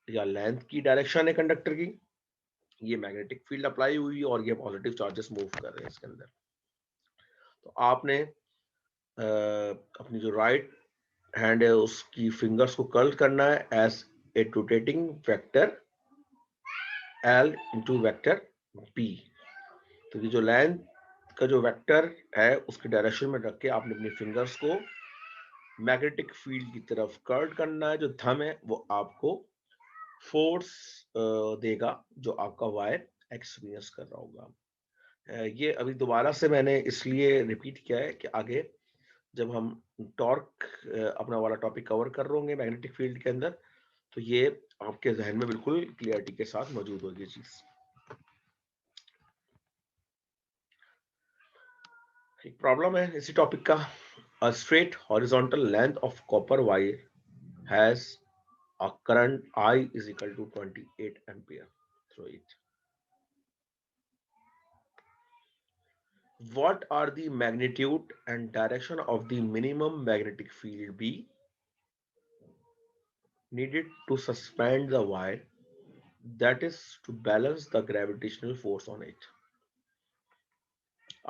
या लेंथ की डायरेक्शन है कंडक्टर की, ये मैग्नेटिक फील्ड अप्लाई हुई और ये पॉजिटिव चार्जेस मूव कर रहे हैं इसके अंदर। तो आपने अपनी जो राइट हैंड है उसकी फिंगर्स को कर्ल करना है as a rotating vector L into vector B. तो ये जो लेंथ का जो वेक्टर है उसके डायरेक्शन में रख के आपने अपनी फिंगर्स को मैग्नेटिक फील्ड की तरफ कर्ल करना है। जो थंब है वो आपको फोर्स देगा जो आपका वायर एक्सपीरियंस कर रहा होगा। ये अभी दोबारा से मैंने इसलिए रिपीट किया है कि आगे जब हम टॉर्क अपना वाला टॉपिक कवर कर रहे होंगे मैग्नेटिक फील्ड के अंदर, तो ये आपके जहन में बिल्कुल क्लियरिटी के साथ मौजूद होगी चीज। एक प्रॉब्लम है इसी टॉपिक का। A straight horizontal length of copper wire has a current I is equal to 28 ampere through it. What are the magnitude and direction of the minimum magnetic field B needed to suspend the wire, that is to balance the gravitational force on it?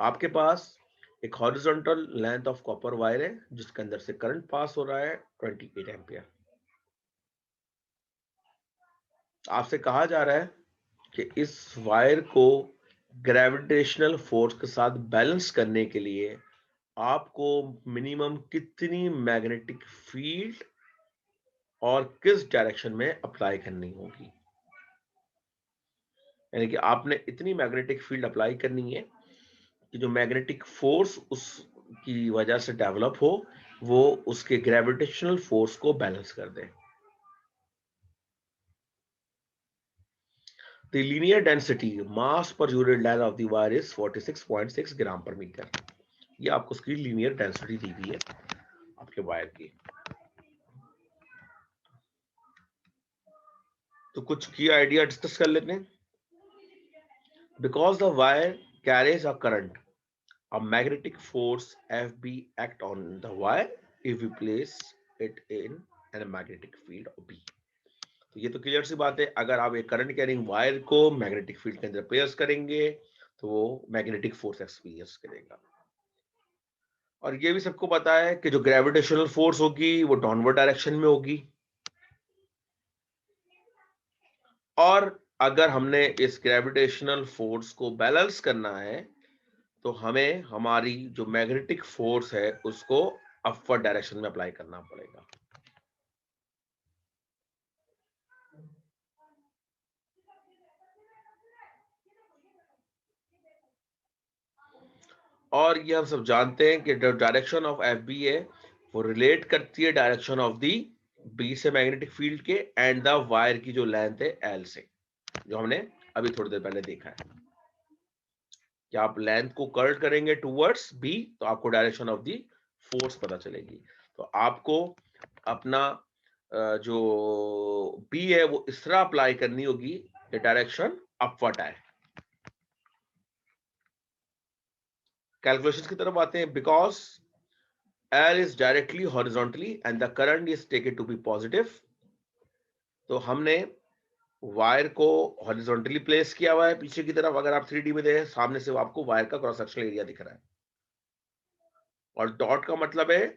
आपके पास एक horizontal length of copper wire है जिसके अंदर से current pass हो रहा है 28 ampere. आपसे कहा जा रहा है कि इस वायर को ग्रेविटेशनल फोर्स के साथ बैलेंस करने के लिए आपको मिनिमम कितनी मैग्नेटिक फील्ड और किस डायरेक्शन में अप्लाई करनी होगी। यानी कि आपने इतनी मैग्नेटिक फील्ड अप्लाई करनी है कि जो मैग्नेटिक फोर्स उसकी वजह से डेवलप हो वो उसके ग्रेविटेशनल फोर्स को बैलेंस कर दे। The linear density mass per unit length of the wire is 46.6 ग्राम पर मीटर। ये आपको उसकी लीनियर डेंसिटी दी हुई है आपके वायर की। तो कुछ की आइडिया डिस्कस कर लेते हैं। Because the wire carries a current, a magnetic force Fb act on the wire if we place it in a magnetic field of B। तो ये तो क्लियर सी बात है, अगर आप एक करंट कैरिंग वायर को मैग्नेटिक फील्ड के अंदर प्लेस करेंगे तो वो मैग्नेटिक फोर्स एक्सपीरियंस करेगा। और ये भी सबको पता है कि जो ग्रेविटेशनल फोर्स होगी वो डाउनवर्ड डायरेक्शन में होगी। और अगर हमने इस ग्रेविटेशनल फोर्स को बैलेंस करना है तो हमें हमारी जो मैग्नेटिक फोर्स है उसको अपवर्ड डायरेक्शन में अप्लाई करना पड़ेगा। और ये हम सब जानते हैं कि जो डायरेक्शन ऑफ एफ बी है वो रिलेट करती है डायरेक्शन ऑफ दी बी से मैग्नेटिक फील्ड के एंड द वायर की जो लेंथ है एल से, जो हमने अभी थोड़ी देर पहले देखा है कि आप लेंथ को कर्व करेंगे टूवर्ड्स बी तो आपको डायरेक्शन ऑफ दी फोर्स पता चलेगी। तो आपको अपना जो बी है वो इस तरह अप्लाई करनी होगी कि डायरेक्शन अपवर्ड आए। कैलकुलेशंस की तरफ आते हैं। Because L is directly horizontally and the current is taken to be positive, तो हमने वायर को हॉरिजॉन्टली प्लेस किया हुआ है पीछे की तरफ। अगर आप 3D में देखें सामने से आपको वायर का क्रॉस सेक्शनल एरिया दिख रहा है। और डॉट का मतलब है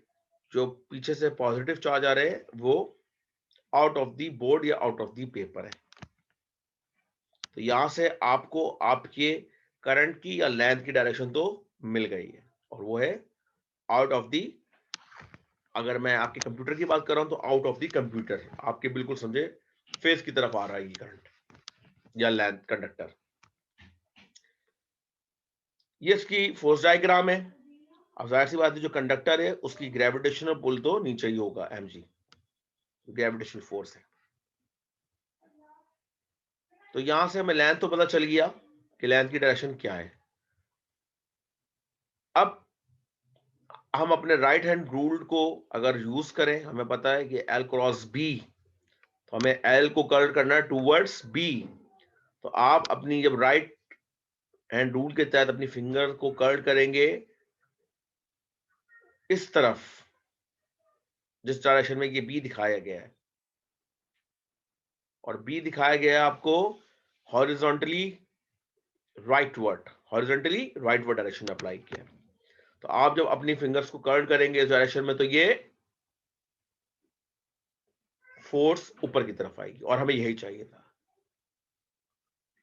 जो पीछे से पॉजिटिव चार्ज आ रहे हैं वो आउट ऑफ द बोर्ड या आउट ऑफ द पेपर है। तो यहां से आपको आपके करंट की या लेंथ की डायरेक्शन तो मिल गई है और वो है आउट ऑफ द, अगर मैं आपके कंप्यूटर की बात कर रहा हूं तो आउट ऑफ द कंप्यूटर आपके बिल्कुल समझे फेस की तरफ आ रहा है ये करंट या लेंथ कंडक्टर। ये इसकी फोर्स डायग्राम है। अब जाहिर सी बात है जो कंडक्टर है उसकी ग्रेविटेशनल पुल तो नीचे ही होगा mg, ग्रेविटेशनल फोर्स है। तो यहां से हमें लेंथ तो पता चल गया कि लेंथ की डायरेक्शन क्या है। अब हम अपने राइट हैंड रूल को अगर यूज करें, हमें पता है कि L क्रॉस B, तो हमें L को कर्व करना है टूवर्ड्स B। तो आप अपनी जब राइट हैंड रूल के तहत अपनी फिंगर को कर्व करेंगे इस तरफ जिस डायरेक्शन में ये बी दिखाया गया है, और बी दिखाया गया है आपको horizontally rightward, horizontally rightward direction में अप्लाई किया। तो आप जब अपनी फिंगर्स को कर्ल करेंगे इस डायरेक्शन में, तो ये फोर्स ऊपर की तरफ आएगी, और हमें यही चाहिए था।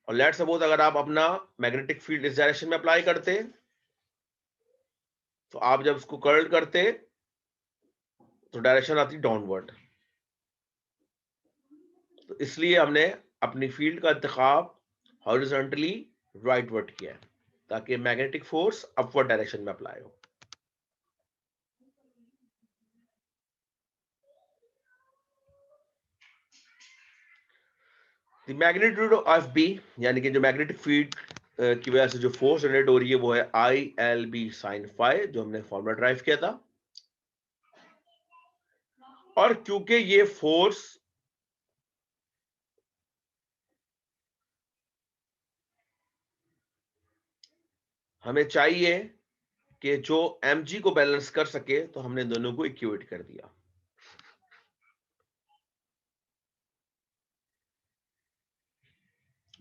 और लेट सपोज अगर आप अपना मैग्नेटिक फील्ड इस डायरेक्शन में अप्लाई करते, तो आप जब इसको कर्ल करते तो डायरेक्शन आती डाउनवर्ड। तो इसलिए हमने अपनी फील्ड का इंतखाब हॉरिजॉन्टली राइटवर्ड किया है, ताकि मैग्नेटिक फोर्स अपवर्ड डायरेक्शन में अप्लाई हो। द मैग्नीट्यूड ऑफ बी, यानी कि जो मैग्नेटिक फील्ड की वजह से जो फोर्स जनरेट हो रही है वो है I L B sine phi, जो हमने फॉर्मूला ड्राइव किया था। और क्योंकि ये फोर्स हमें चाहिए कि जो mg को बैलेंस कर सके, तो हमने दोनों को इक्वेट कर दिया।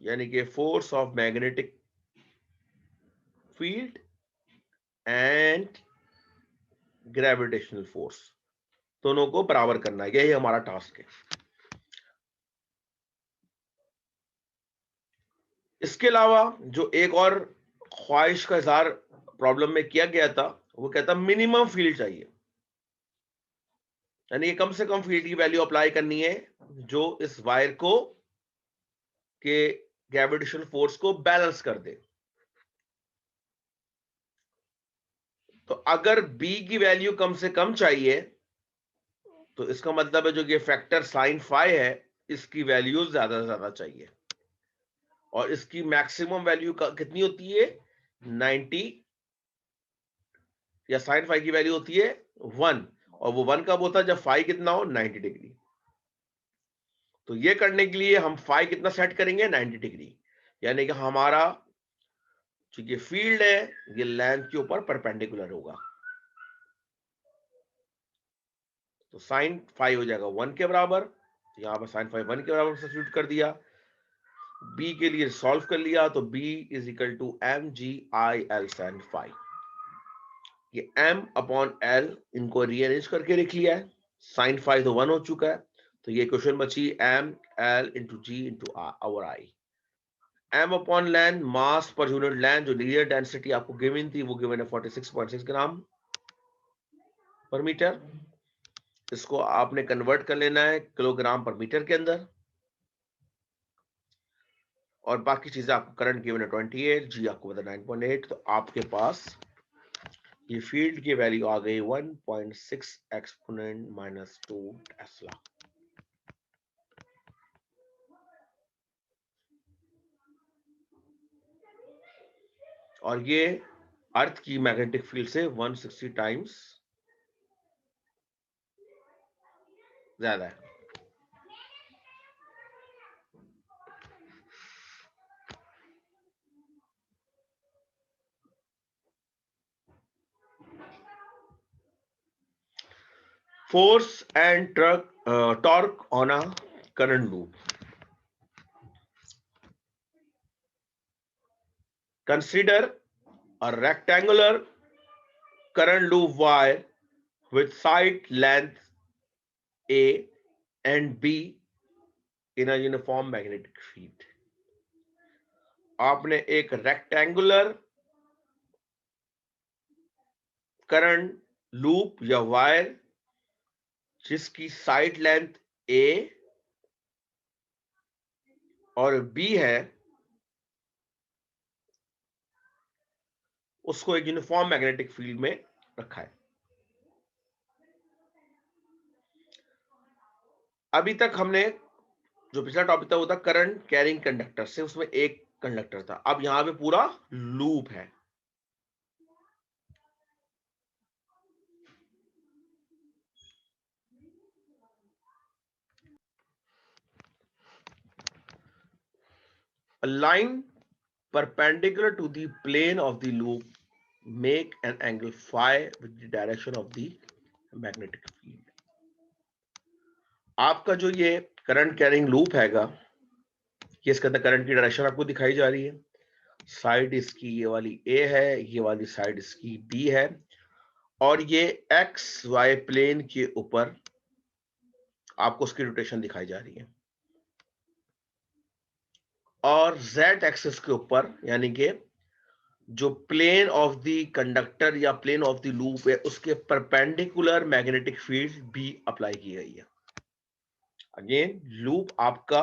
यानी कि force of magnetic field and gravitational force दोनों को बराबर करना है, यही हमारा टास्क है। इसके अलावा जो एक और ख्वाहिश का इजहार प्रॉब्लम में किया गया था, वो कहता मिनिमम फील्ड चाहिए, यानी कम से कम फील्ड की वैल्यू अप्लाई करनी है जो इस वायर को के ग्रेविटेशनल फोर्स को बैलेंस कर दे। तो अगर बी की वैल्यू कम से कम चाहिए, तो इसका मतलब है जो ये फैक्टर साइन फाई है, इसकी वैल्यू ज्यादा से ज्यादा चाहिए। और इसकी मैक्सिमम वैल्यू कितनी होती है? 90, या साइन फाई की वैल्यू होती है 1, और वो 1 कब होता है? जब फाई कितना हो? 90 डिग्री। तो ये करने के लिए हम फाई कितना सेट करेंगे? 90 डिग्री। यानी कि हमारा जो ये फील्ड है ये लेंथ के ऊपर परपेंडिकुलर होगा। तो साइन फाई हो जाएगा 1 के बराबर, यहां पर साइन फाई 1 के बराबर सब्स्टिट्यूट कर दिया। बी के लिए सॉल्व कर लिया, तो B is equal to M G I L sine phi. ये m अपॉन एल इनको रीअरेंज करके लिख लिया है। साइन फाई तो 1 हो चुका है, तो ये क्वेश्चन बची m l into G into hour I. m upon land, mass per unit land, जो लीनियर डेंसिटी आपको गिवन थी वो गिवन है 46.6 ग्राम पर मीटर। इसको आपने कन्वर्ट कर लेना है किलोग्राम पर मीटर के अंदर, और बाकी चीजें आपको करंट गिवन है 28, जी आपको बता 9.8। तो आपके पास ये फील्ड की वैल्यू आ गई 1.6 एक्सपोनेंट माइनस 2 टेस्ला। और ये अर्थ की मैग्नेटिक फील्ड से 160 टाइम्स ज्यादा है। Force and torque on a current loop. Consider a rectangular current loop wire with side length A and B in a uniform magnetic field। आपने एक rectangular current loop या wire जिसकी side length A और B है, उसको एक uniform magnetic field में रखा है। अभी तक हमने जो पिछला टॉपिक था वो था करंट कैरिंग कंडक्टर से, उसमें एक कंडक्टर था। अब यहां पे पूरा लूप है। A line perpendicular to the plane of the loop make an angle phi with the direction of the magnetic field। आपका जो ये करंट कैरिंग लूप हैगा, ये इसके अंदर करंट की डायरेक्शन आपको दिखाई जा रही है। साइड इसकी ये वाली ए है, ये वाली साइड इसकी बी है, और ये एक्स वाई प्लेन के ऊपर आपको उसकी रोटेशन दिखाई जा रही है, और जेड एक्सिस के ऊपर यानी कि जो प्लेन ऑफ द कंडक्टर या प्लेन ऑफ द लूप है उसके परपेंडिकुलर मैग्नेटिक फील्ड भी अप्लाई की गई है। अगेन लूप आपका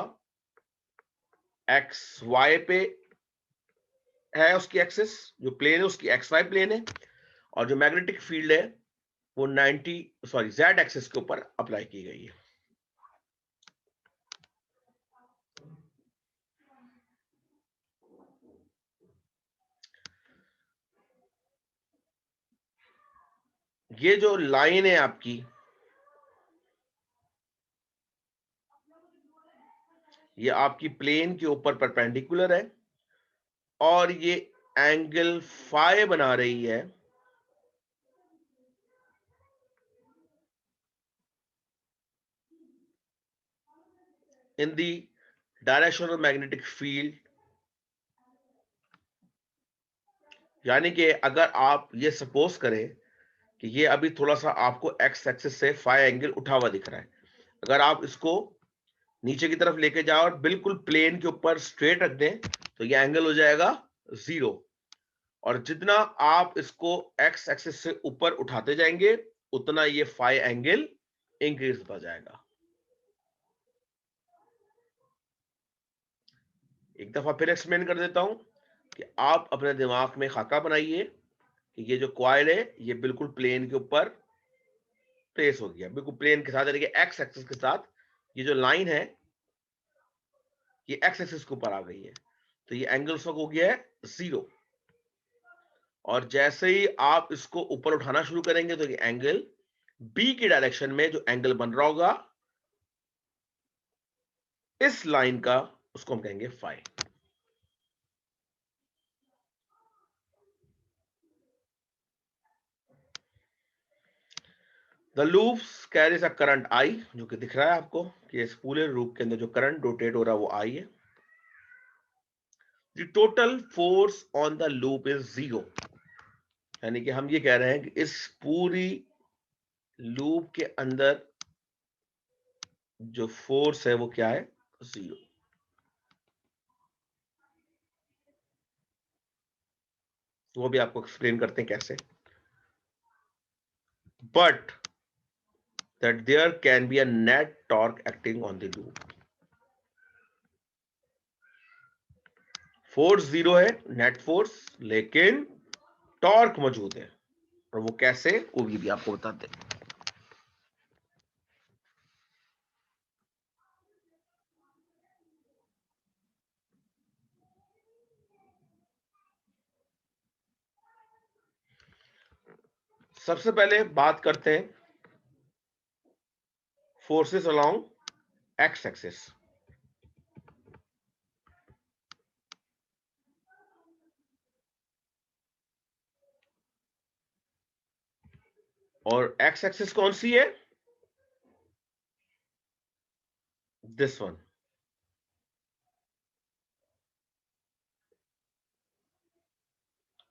एक्स वाई पे है, उसकी एक्सिस जो प्लेन है उसकी एक्स वाई प्लेन है, और जो मैग्नेटिक फील्ड है वो 90 जेड एक्सिस के ऊपर अप्लाई की गई है। ये जो लाइन है आपकी, ये आपकी प्लेन के ऊपर परपेंडिकुलर है, और ये एंगल फाई बना रही है in the direction of magnetic field. यानी कि अगर आप ये सपोज करें कि ये अभी थोड़ा सा आपको एक्स एक्सिस से फाई एंगल उठा हुआ दिख रहा है, अगर आप इसको नीचे की तरफ लेके जाओ और बिल्कुल प्लेन के ऊपर स्ट्रेट रख दें तो ये एंगल हो जाएगा 0, और जितना आप इसको एक्स एक्सिस से ऊपर उठाते जाएंगे उतना ये फाई एंगल इंक्रीज होता जाएगा। एक दफा फिर एक्सप्लेन कर देता हूं कि आप अपने दिमाग में खाका बनाइए कि ये जो कॉइल है ये बिल्कुल प्लेन के ऊपर प्लेस हो गया, बिल्कुल प्लेन के साथ, यानी कि एक्स एक्सिस के साथ ये जो लाइन है ये एक्स एक्सिस के ऊपर आ गई है, तो ये एंगल उस वक्त हो गया है 0, और जैसे ही आप इसको ऊपर उठाना शुरू करेंगे तो ये एंगल बी की डायरेक्शन में जो एंगल बन रहा होगा इस लाइन का, उसको हम कहेंगे phi. The loop carries a current I, जो कि दिख रहा है आपको कि इस पूरे लूप के अंदर जो करंट रोटेट हो रहा है वो आई है। The total force on the loop is 0, यानी कि हम ये कह रहे हैं कि इस पूरी लूप के अंदर जो फोर्स है वो क्या है, 0। तो वो भी आपको एक्सप्लेन करते हैं कैसे, but that there can be a net torque acting on the loop. Force 0 है, नेट फोर्स, लेकिन टॉर्क मौजूद है, और वो कैसे वो भी आपको बताते हैं। सबसे पहले बात करते हैं फोर्सेस अलोंग एक्स एक्सिस। और एक्स एक्सिस कौन सी है, दिस वन।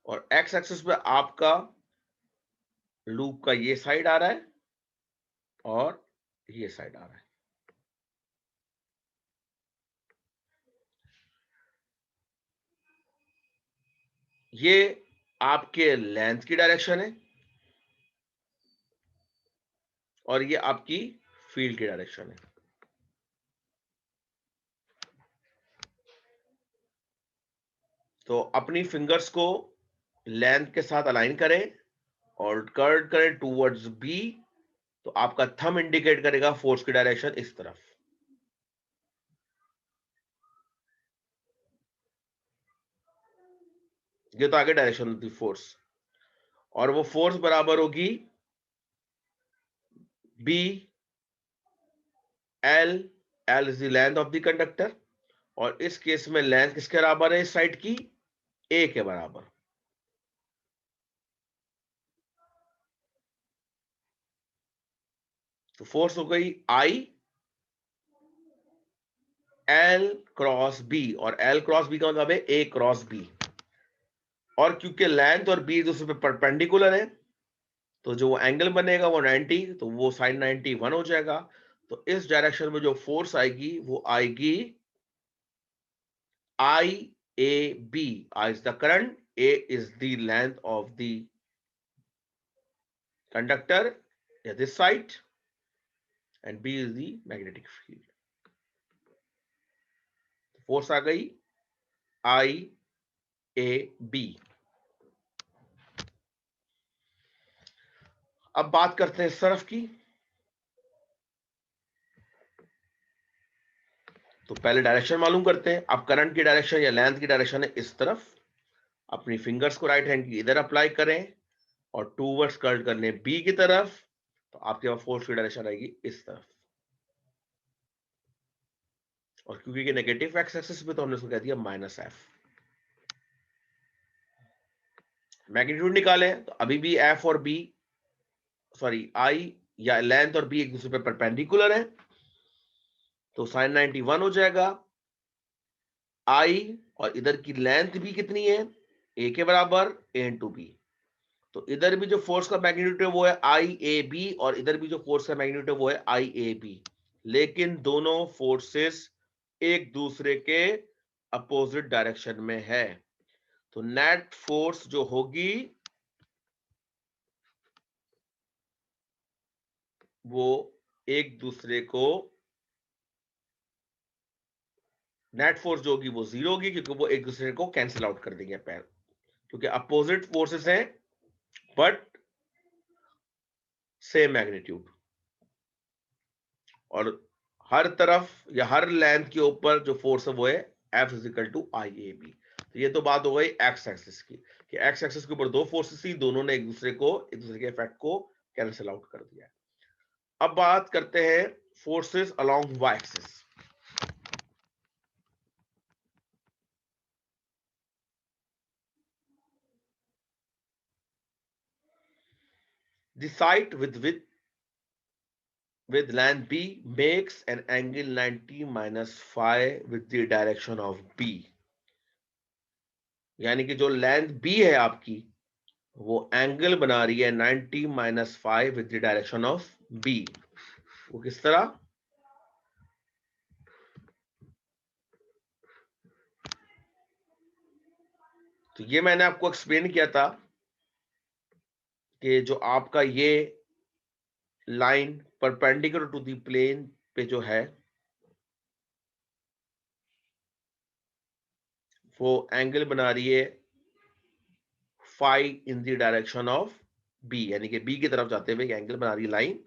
और एक्स एक्सिस पे आपका लूप का ये साइड आ रहा है और ये साइड आ रहा है। ये आपके लेंथ की डायरेक्शन है और ये आपकी फील्ड की डायरेक्शन है। तो अपनी फिंगर्स को लेंथ के साथ अलाइन करें और कर्व करें टूवर्ड्स बी, तो आपका थंब इंडिकेट करेगा फोर्स की डायरेक्शन इस तरफ। ये तो आगे डायरेक्शन होती फोर्स, और वो फोर्स बराबर होगी B L, L is the length of the conductor, और इस केस में लेंथ किसके बराबर है, इस साइड की ए के बराबर। तो फोर्स हो गई आई L क्रॉस बी, और L क्रॉस बी का मतलब है A क्रॉस बी, और क्योंकि लेंथ और बी दूसरे पे परपेंडिकुलर है तो जो एंगल बनेगा वो 90, तो वो साइन 90 1 हो जाएगा। तो इस डायरेक्शन में जो फोर्स आएगी वो आएगी I A B. I is the current, A is the length of the conductor at this side, and B is the magnetic field. Force आ गई I A B। अब बात करते हैं इस तरफ की। तो पहले डायरेक्शन मालूम करते हैं। अब करंट की डायरेक्शन या लेंथ की डायरेक्शन है इस तरफ। अपनी फिंगर्स को राइट हैंड की इधर अप्लाई करें और टूवर्ड्स कर्ल करने बी की तरफ, तो आपके पास फोर्स की डायरेक्शन आएगी इस तरफ। और क्योंकि ये नेगेटिव एक्स एक्सिस पे, तो हमने इसको कह दिया माइनस एफ। मैग्नीट्यूड निकालें तो अभी भी एफ और बी, सॉरी आई या लेंथ और बी एक दूसरे पे परपेंडिकुलर है, तो साइन 91 हो जाएगा। आई और इधर की लेंथ भी कितनी है, ए के बराबर, ए इंटू बी। तो इधर भी जो फोर्स का मैग्नीट्यूड है वो है आई ए बी, और इधर भी जो फोर्स का मैग्नीट्यूड है वो है आई ए बी। लेकिन दोनों फोर्सेस एक दूसरे के अपोजिट डायरेक्शन में है, तो नेट फोर्स जो होगी वो एक दूसरे को, नेट फोर्स जो होगी वो जीरो होगी, क्योंकि वो एक दूसरे को कैंसिल आउट कर देंगे पैर, क्योंकि अपोजिट फोर्सेस हैं बट सेम मैग्नीट्यूड। और हर तरफ या हर लेंथ के ऊपर जो फोर्स है वो है F is equal to I A B. तो ये तो बात हो गई एक्स एक्सिस की, कि एक्स एक्सिस के ऊपर दो फोर्सेस थी, दोनों ने एक दूसरे के इफेक्ट को कैंसिल आउट कर दिया। अब बात करते हैं forces along Y axis. The side with length B makes an angle 90 minus phi with the direction of B। यानी कि जो लेंथ B है आपकी, वो एंगल बना रही है 90 minus 5 with the direction of B। वो किस तरह, तो ये मैंने आपको एक्सप्लेन किया था कि जो आपका ये line perpendicular to the plane पे जो है वो एंगल बना रही है phi in the direction of B, यानी कि बी की तरफ जाते हुए एंगल बना रही है लाइन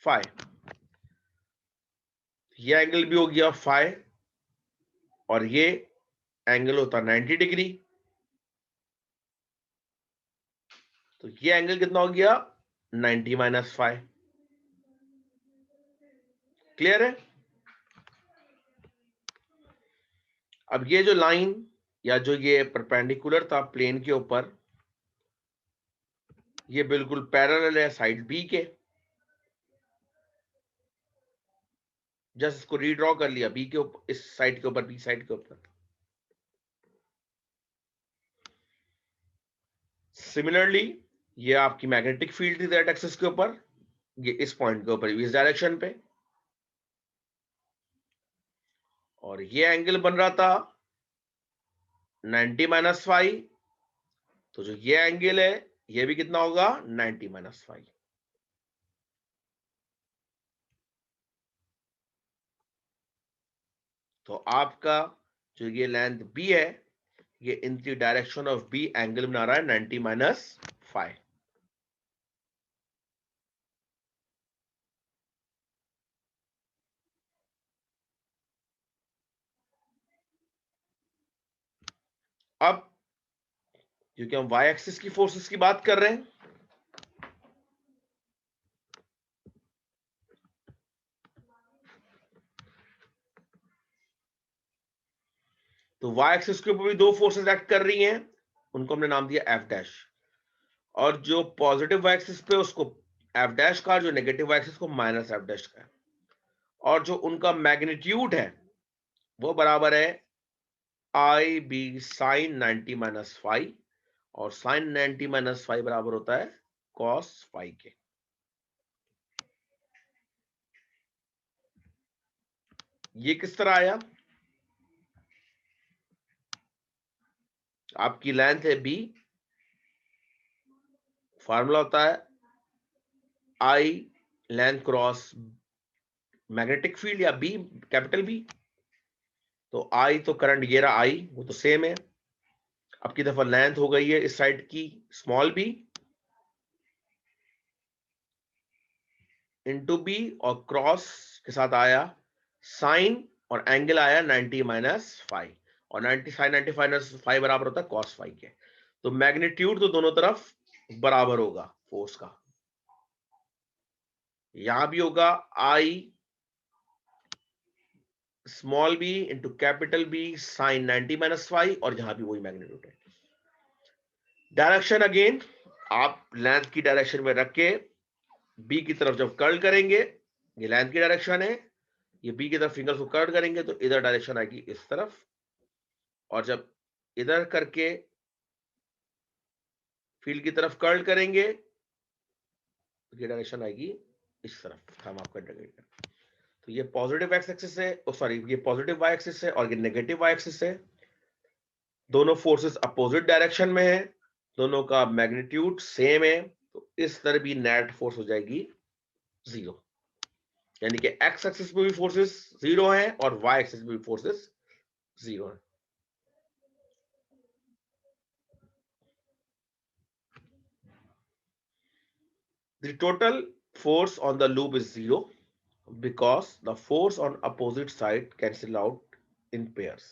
फाई। ये एंगल भी हो गया फाई, और ये एंगल होता 90 डिग्री। तो ये एंगल कितना हो गया 90 माइनस फाइव। क्लियर है। अब ये जो लाइन या जो ये परपेंडिकुलर था प्लेन के ऊपर, ये बिल्कुल पैरेलल है साइड बी के। जस्ट इसको रीड्रॉ कर लिया बी के ऊपर, इस साइड के ऊपर, बी साइड के ऊपर। सिमिलरली ये आपकी मैग्नेटिक फील्ड थी दैट एक्सिस के ऊपर, ये इस पॉइंट के ऊपर इस डायरेक्शन पे, और ये एंगल बन रहा था 90 माइनस फाइव। तो जो ये एंगल है ये भी कितना होगा 90 माइनस फाइव। तो आपका जो ये लेंथ बी है, ये in the direction of B angle बना रहा है 90 माइनस फाइव। अब क्योंकि हम वाई एक्सिस की फोर्सेस की बात कर रहे हैं, तो वाई एक्सिस के ऊपर भी दो फोर्सेस एक्ट कर रही हैं, उनको हमने नाम दिया एफ डैश। और जो पॉजिटिव वाई एक्सिस पे उसको एफ डैश का, जो नेगेटिव वाई एक्सिस को माइनस एफ डैश का। और जो उनका मैग्नीट्यूड है वो बराबर है आई बी साइन 90 माइनस फाइव, और साइन 90 माइनस फाइव बराबर होता है कॉस फाइव के। ये किस तरह आया? आपकी लेंथ है बी, फार्मूला होता है आई लेंथ क्रॉस मैग्नेटिक फील्ड या बी कैपिटल बी। तो आई तो करंट ये रहा आई, वो तो सेम है। अब की दफा लेंथ हो गई है इस साइड की स्मॉल बी इंटू बी, और क्रॉस के साथ आया साइन, और एंगल आया 90 माइनस फाइव, और 90 साइन 90 माइनस फाइव बराबर होता है कॉस फाइव के। तो मैग्नीट्यूड तो दोनों तरफ बराबर होगा फोर्स का। यहां भी होगा I small B into capital B sine 90 minus five, और यहां भी वही मैग्नीट्यूड है। डायरेक्शन अगेन आप लेंथ की डायरेक्शन में रख के बी की तरफ जब कर्ल करेंगे, ये लेंथ की डायरेक्शन है, ये बी की तरफ फिंगर्स को कर्ल करेंगे तो इधर डायरेक्शन आएगी इस तरफ, और जब इधर करके फील्ड की तरफ कर्ल करेंगे तो ये डायरेक्शन आएगी इस तरफ। हम आपका इंडिकेटर, तो ये पॉजिटिव एक्स एक्सिस है, सॉरी ये पॉजिटिव वाई एक्सिस है और ये नेगेटिव वाई एक्सिस है। दोनों फोर्सेस अपोजिट डायरेक्शन में है, दोनों का मैग्नीट्यूड सेम है, तो इस तरह भी नेट फोर्स हो जाएगी जीरो। यानी कि एक्स एक्सिस पे भी फोर्सेस जीरो है और वाई एक्सिस पे भी फोर्सेस जीरो है। The total force on the loop is zero because the force on opposite side cancel out in pairs.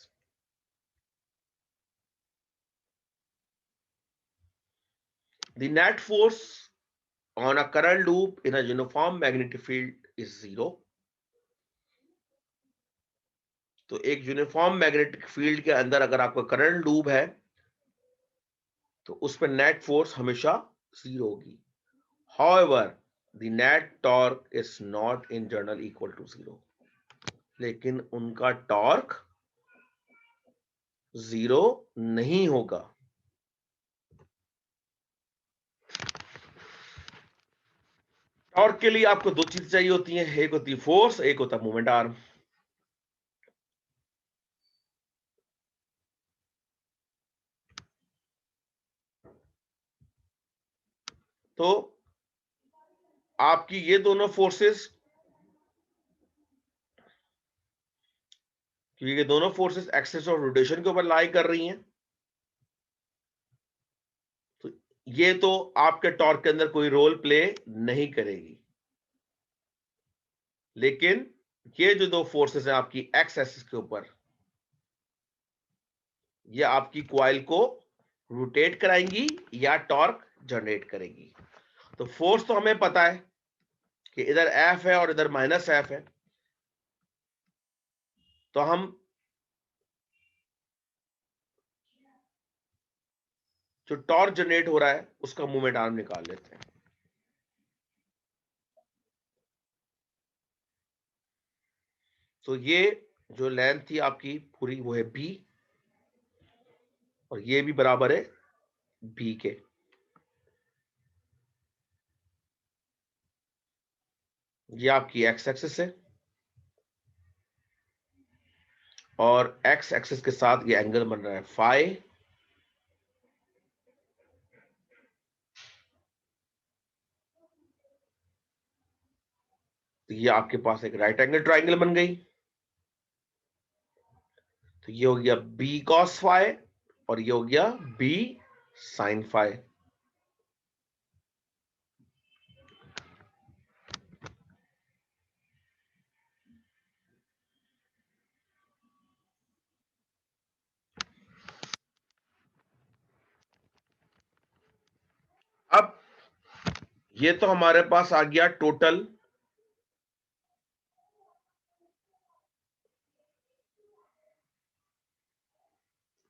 The net force on a current loop in a uniform magnetic field is zero. तो एक uniform magnetic field के अंदर अगर आपका current loop है तो उस पर नेट फोर्स हमेशा जीरो होगी। However, the net torque is not in general equal to zero. लेकिन उनका टॉर्क जीरो नहीं होगा। टॉर्क के लिए आपको दो चीज चाहिए होती हैं, एक होती है फोर्स, एक होता है मोमेंट आर्म। तो आपकी ये दोनों फोर्सेस, क्योंकि ये दोनों फोर्सेस एक्सिस ऑफ रोटेशन के ऊपर लाई कर रही हैं, तो ये तो आपके टॉर्क के अंदर कोई रोल प्ले नहीं करेगी। लेकिन ये जो दो फोर्सेस हैं आपकी एक्स एक्सिस के ऊपर, ये आपकी कॉइल को रोटेट कराएंगी या टॉर्क जनरेट करेगी। तो फोर्स तो हमें पता है कि इधर एफ है और इधर माइनस एफ है, तो हम जो टॉर्क जनरेट हो रहा है उसका मूवमेंट आर्म निकाल लेते हैं। तो ये जो लेंथ थी आपकी पूरी वो है बी, और ये भी बराबर है बी के। ये आपकी एक्स एक्सिस है और एक्स एक्सिस के साथ ये एंगल बन रहा है फाई, तो ये आपके पास एक राइट एंगल ट्राइंगल बन गई। तो ये हो गया बी कॉस फाई और ये हो गया बी साइन फाई। अब ये तो हमारे पास आ गया टोटल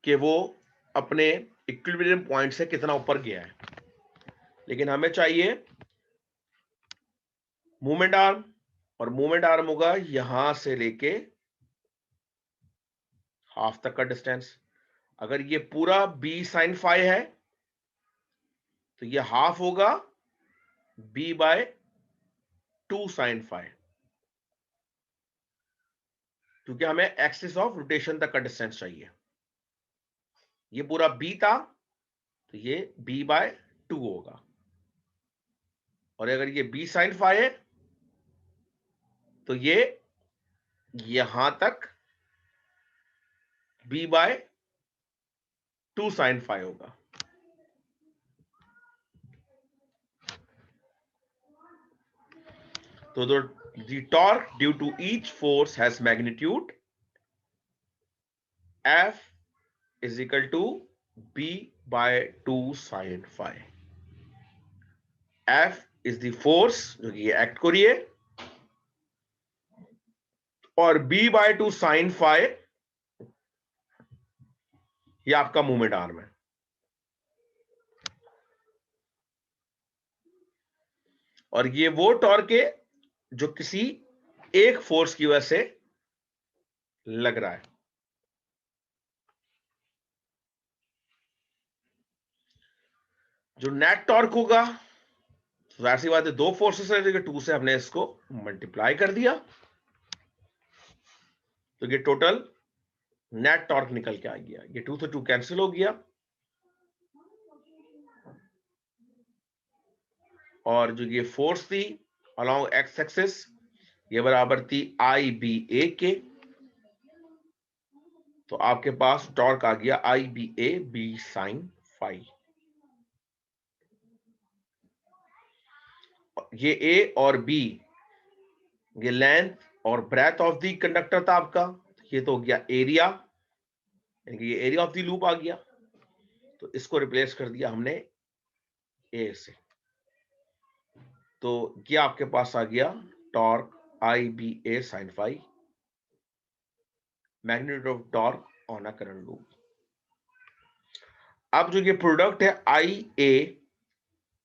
कि वो अपने इक्विलिब्रियम पॉइंट से कितना ऊपर गया है, लेकिन हमें चाहिए मूवमेंट आर्म, और मूवमेंट आर्म होगा यहां से लेके हाफ तक का डिस्टेंस। अगर ये पूरा b sin phi है तो ये हाफ होगा b बाय 2 sin phi, क्योंकि हमें एक्सिस ऑफ रोटेशन तक का डिस्टेंस चाहिए। ये पूरा b था तो ये b बाय 2 होगा, और अगर ये b sin phi है तो ये यहां तक b बाय 2 sin phi होगा। तो the torque due to each force has magnitude F is equal to B by 2 sin phi। F is the force जो कि ये एक्ट कर रही है, और B by 2 sin phi ये आपका मूवमेंट आर्म है। और ये वो टॉर्क है जो किसी एक फोर्स की वजह से लग रहा है। जो नेट टॉर्क होगा, जाहिर सी बात है दो फोर्सेस है, 2 से हमने इसको मल्टीप्लाई कर दिया तो ये टोटल नेट टॉर्क निकल के आ गया। ये 2 से 2 कैंसिल हो गया, और जो ये फोर्स थी अलोंग एक्स एक्सिस ये बराबर थी आई बी ए के। तो आपके पास टॉर्क आ गया I B A B sine phi. ये ए और बी ये लेंथ और ब्रेथ ऑफ द कंडक्टर था आपका, ये तो हो गया एरिया, यानी कि ये एरिया ऑफ द लूप आ गया। तो इसको रिप्लेस कर दिया हमने ए से, तो ये आपके पास आ गया torque I B A sine phi, magnitude of torque on a current loop. अब जो ये प्रोडक्ट है आई ए,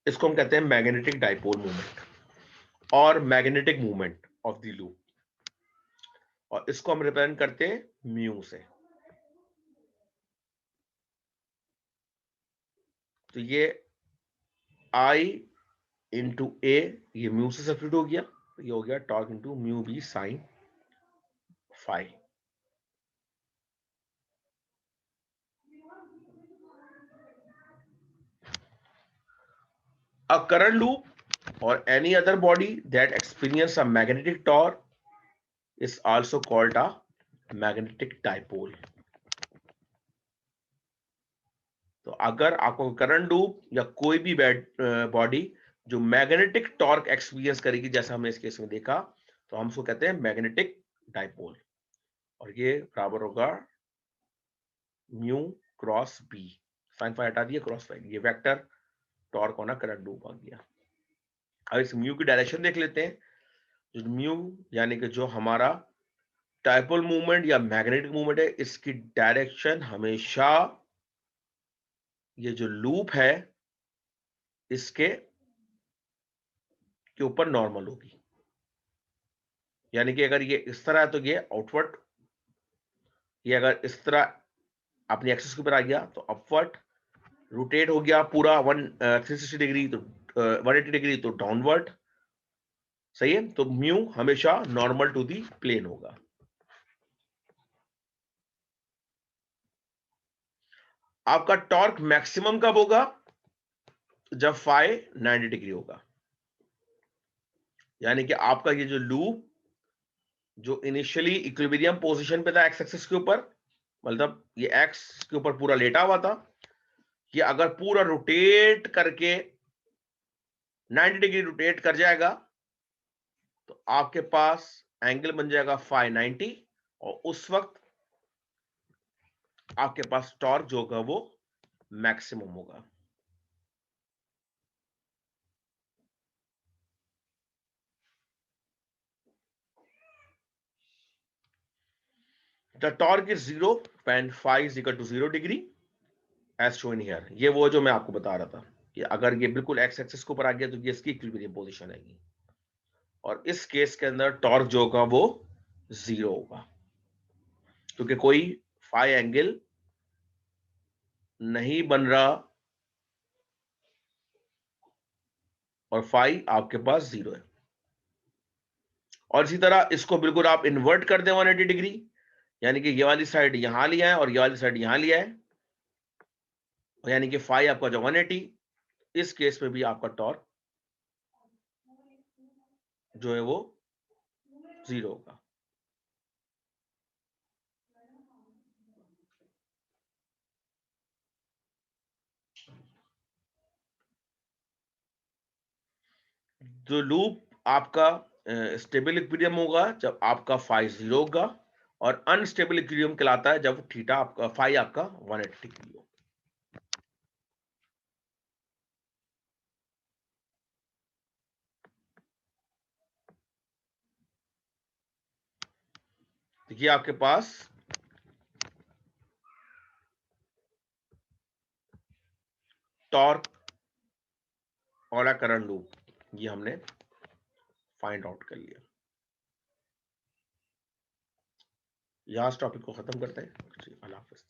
इसको हम कहते हैं मैग्नेटिक डाइपोल मूवमेंट और magnetic movement of the loop, और इसको हम रिप्रेजेंट करते हैं म्यू से। तो ये आई इंटू ए, ये म्यू से सब्स्टिट्यूट हो गया, तो ये हो गया torque into mu B sine phi. A current loop or any other body that experience a magnetic torque is also called a magnetic dipole। तो अगर आपको करंट लूप या कोई भी बॉडी जो मैग्नेटिक टॉर्क एक्सपीरियंस करेगी, जैसा हमने इस केस में देखा, तो हम उसको कहते हैं मैग्नेटिक डाइपोल, और ये बराबर होगा mu cross B. Sine phi हटा दिया, क्रॉस फाई, ये वेक्टर टॉर्क होना करंट लूप आ गया। अब इस म्यू की डायरेक्शन देख लेते हैं। जो म्यू यानी कि जो हमारा डाइपोल मूवमेंट या मैग्नेटिक मूवमेंट है, इसकी डायरेक्शन हमेशा ये जो लूप है इसके के ऊपर नॉर्मल होगी। यानी कि अगर ये इस तरह है तो ये आउटवर्ड, ये अगर इस तरह अपनी एक्सिस के ऊपर आ गया तो अपवर्ड, रोटेट हो गया पूरा 360 डिग्री तो 180 डिग्री तो डाउनवर्ड। सही है, तो म्यू हमेशा नॉर्मल टू दी प्लेन होगा। आपका टॉर्क मैक्सिमम कब होगा? जब फाई 90 डिग्री होगा। यानी कि आपका ये जो लूप जो इनिशियली इक्विलिब्रियम पोजीशन पे था एक्स एक्सिस के ऊपर, मतलब ये एक्स के ऊपर पूरा लेटा हुआ था, ये अगर पूरा रोटेट करके 90 डिग्री रोटेट कर जाएगा तो आपके पास एंगल बन जाएगा फाई 90, और उस वक्त आपके पास टॉर्क जो होगा वो मैक्सिमम होगा। The torque is 0 when phi is equal to 0 degree as shown here। ये वो जो मैं आपको बता रहा था कि अगर ये बिल्कुल एक्स एक्सिस के ऊपर आ गया तो ये इसकी इक्विलिब्रियम पोजीशन आएगी, और इस केस के अंदर टॉर्क जो होगा वो 0 होगा, क्योंकि कोई फाई एंगल नहीं बन रहा और फाई आपके पास 0 है। और इसी तरह इसको बिल्कुल आप इन्वर्ट कर दें 180 डिग्री, यानी कि ये वाली साइड यहां लिया है और ये वाली साइड यहां लिया है, यानी कि फाई आपका जो 180, इस केस में भी आपका टॉर्क जो है वो 0 होगा। जो लूप आपका स्टेबल इक्विलिब्रियम होगा जब आपका फाई 0 होगा, और अनस्टेबल इक्विलिब्रियम कहलाता है जब थीटा आपका फाई आपका 180 डिग्री हो। देखिए आपके पास टॉर्क और करंट लूप ये हमने फाइंड आउट कर लिया। यहां इस टॉपिक को खत्म करते हैं। जी, अल्लाह हाफिज।